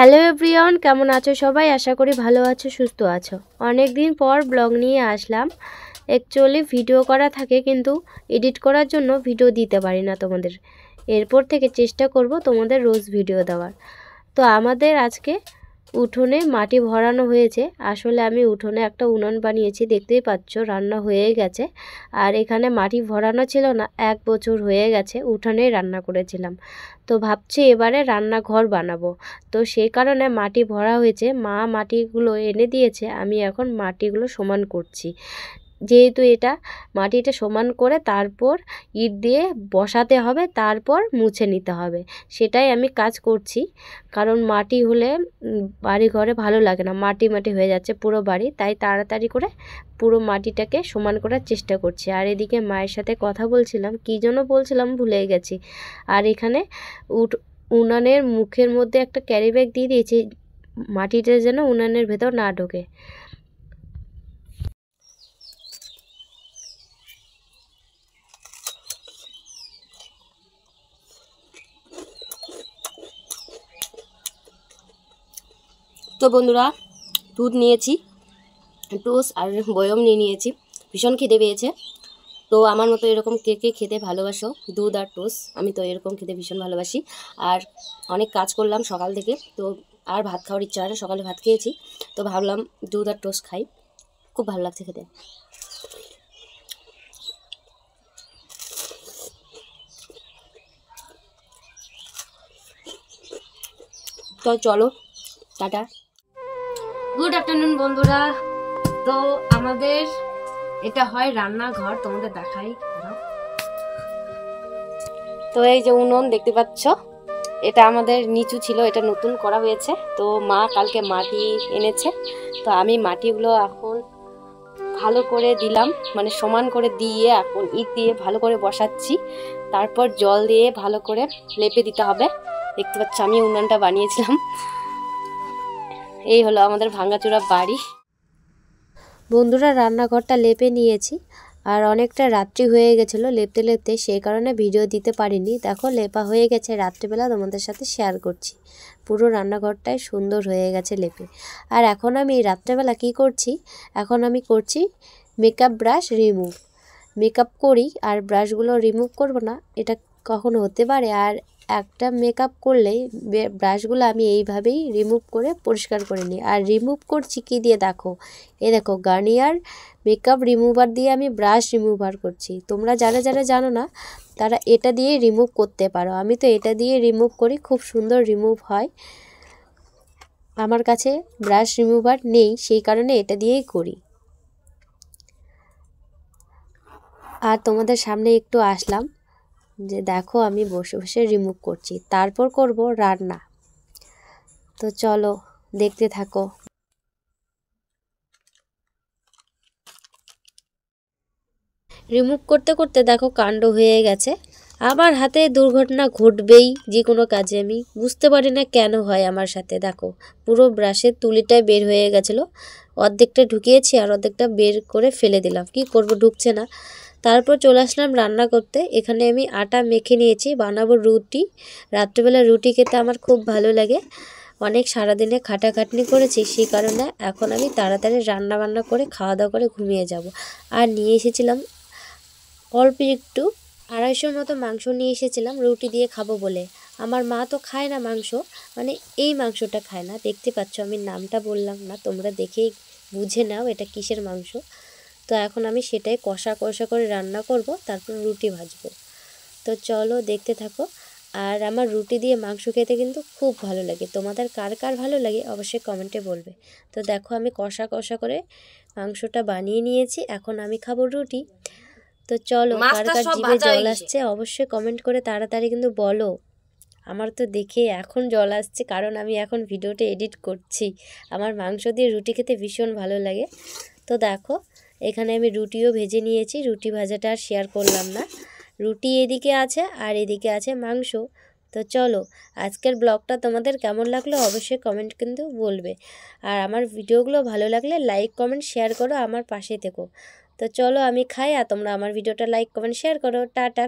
Hello everyone, কেমন আছো সবাই? আশা করি ভালো আছো, সুস্থ আছো। অনেক দিন পর ব্লগ নিয়ে আসলাম। অ্যাকচুয়ালি ভিডিও করা থাকে কিন্তু এডিট করার জন্য ভিডিও দিতে পারি না তোমাদের। এরপর থেকে চেষ্টা করব তোমাদের রোজ ভিডিও দেওয়ার। তো আমাদের আজকে উঠোনে মাটি ভরানো হয়েছে। আসলে আমি উঠোনে একটা উনুন বানিয়েছি, দেখতেই পাচ্ছ রান্না হয়ে গেছে। আর এখানে মাটি ভরানো ছিল না, 1 বছর হয়ে গেছে উঠোনেই রান্না করেছিলাম। তো ভাবছি এবারে রান্নাঘর বানাবো। তো সেই কারণে মাটি ভরা হয়েছে, মা মাটিগুলো এনে দিয়েছে, আমি এখন মাটিগুলো সমান করছি। যেহেতু এটা মাটিটা সমান করে তারপর ইট দিয়ে বসাতে হবে, তারপর মুছে নিতে হবে, সেটাই আমি কাজ করছি। কারণ মাটি হলে বাড়ি ঘরে ভালো লাগে না, মাটি মাটি হয়ে যাচ্ছে পুরো বাড়ি, তাই তাড়াতাড়ি করে পুরো মাটিটাকে সমান করার চেষ্টা করছি। আর এদিকে মায়ের সাথে কথা বলছিলাম, কী জন্য বলছিলাম ভুলে গেছি। আর এখানে উনানের মুখের মধ্যে একটা ক্যারি ব্যাগ দিয়ে দিয়েছি, মাটিটা যেন উনানের ভেতর না ঢোকে। তো বন্ধুরা, দুধ নিয়েছি, টোস্ট আর বয়ম নিয়ে নিয়েছি। ভীষণ খিদে পেয়েছে। তো আমার মতো এরকম কে কে খেতে ভালোবাসো দুধ আর টোস্ট? আমি তো এরকম খেতে ভীষণ ভালোবাসি। আর অনেক কাজ করলাম সকাল থেকে, তো আর ভাত খাওয়ার ইচ্ছা হয় না, সকালে ভাত খেয়েছি, তো ভাবলাম দুধ আর টোস্ট খাই, খুব ভালো লাগছে খেতে। তো চলো, টাটা। গুড আফটারনুন বন্ধুরা। তো আমাদের এটা হয় রান্নাঘর, তোমাদের দেখাই। তো এই যে উনুন দেখতে পাচ্ছ, এটা আমাদের নিচু ছিল, এটা নতুন করা হয়েছে। তো মা কালকে মাটি এনেছে, তো আমি মাটিগুলো এখন ভালো করে দিলাম, মানে সমান করে দিয়ে এখন ইট দিয়ে ভালো করে বসাচ্ছি। তারপর জল দিয়ে ভালো করে লেপে দিতে হবে। দেখতে পাচ্ছ আমি উনুনটা বানিয়েছিলাম। এই হলো আমাদের ভাঙাচোরা বাড়ি। বন্ধুরা, রান্নাঘরটা লেপে নিয়েছি, আর অনেকটা রাত্রি হয়ে গেছিলো লেপতে লেপতে, সেই কারণে ভিডিও দিতে পারিনি। দেখো লেপা হয়ে গেছে, রাত্রিবেলা তোমাদের সাথে শেয়ার করছি। পুরো রান্নাঘরটাই সুন্দর হয়ে গেছে লেপে। আর এখন আমি রাত্রেবেলা কি করছি, এখন আমি করছি মেকআপ ব্রাশ রিমুভ। মেকআপ করি আর ব্রাশগুলো রিমুভ করব না, এটা কখনো হতে পারে? আর একটা মেকআপ করলেই ব্রাশগুলো আমি এইভাবেই রিমুভ করে পরিষ্কার করে নিই। আর রিমুভ করছি কি দিয়ে দেখো, দেখো গার্নিয়ার মেকআপ রিমুভার দিয়ে আমি ব্রাশ রিমুভার করছি। তোমরা যারা যারা জানো না তারা এটা দিয়ে রিমুভ করতে পারো। আমি তো এটা দিয়ে রিমুভ করি, খুব সুন্দর রিমুভ হয়। আমার কাছে ব্রাশ রিমুভার নেই, সেই কারণে এটা দিয়েই করি। আর তোমাদের সামনে একটু আসলাম যে দেখো আমি বসে বসে রিমুভ করছি, তারপর করব রান্না। তো চলো দেখতে থাকো। রিমুভ করতে করতে দেখো কাণ্ড হয়ে গেছে। আমার হাতে দুর্ঘটনা ঘটবেই যে কোনো কাজে, আমি বুঝতে পারি না কেন হয় আমার সাথে। দেখো পুরো ব্রাশের তুলিটাই বের হয়ে গেছিলো, অর্ধেকটা ঢুকিয়েছি আর অর্ধেকটা বের করে ফেলে দিলাম, কি করব, ঢুকছে না। তারপর চলে আসলাম রান্না করতে। এখানে আমি আটা মেখে নিয়েছি, বানাবো রুটি। রাত্রিবেলা রুটি খেতে আমার খুব ভালো লাগে, অনেক সারাদিনে খাটাখাটনি করেছি, সেই কারণে এখন আমি তাড়াতাড়ি রান্না বান্না করে খাওয়া দাওয়া করে ঘুমিয়ে যাব। আর নিয়ে এসেছিলাম অল্প একটু 250 মতো মাংস নিয়ে এসেছিলাম রুটি দিয়ে খাবো বলে। আমার মা তো খায় না মাংস, মানে এই মাংসটা খায় না। দেখতে পাচ্ছ আমি নামটা বললাম না, তোমরা দেখেই বুঝে নাও এটা কিসের মাংস। তো এখন আমি সেটাই কষা কষা করে রান্না করব, তারপর রুটি ভাজবো। তো চলো দেখতে থাকো। আর আমার রুটি দিয়ে মাংস খেতে কিন্তু খুব ভালো লাগে, তোমাদের কার কার ভালো লাগে অবশ্যই কমেন্টে বলবে। তো দেখো আমি কষা কষা করে মাংসটা বানিয়ে নিয়েছি, এখন আমি খাবো রুটি। তো চলো, কার কার জিভে জল আসছে অবশ্যই কমেন্ট করে তাড়াতাড়ি কিন্তু বলো। আমার তো দেখে এখন জল আসছে, কারণ আমি এখন ভিডিওটা এডিট করছি। আমার মাংস দিয়ে রুটি খেতে ভীষণ ভালো লাগে। তো দেখো এখানে আমি রুটিও ভেজে নিয়েছি, রুটি ভাজাটা আর শেয়ার করলাম না। রুটি এদিকে আছে আর এদিকে আছে মাংস। তো চলো, আজকের ব্লগটা তোমাদের কেমন লাগলো অবশ্যই কমেন্ট কিন্তু বলবে। আর আমার ভিডিওগুলো ভালো লাগলে লাইক কমেন্ট শেয়ার করো, আমার পাশে থেকো। তো চলো আমি খাই, আর তোমরা আমার ভিডিওটা লাইক কমেন্ট শেয়ার করো। টাটা।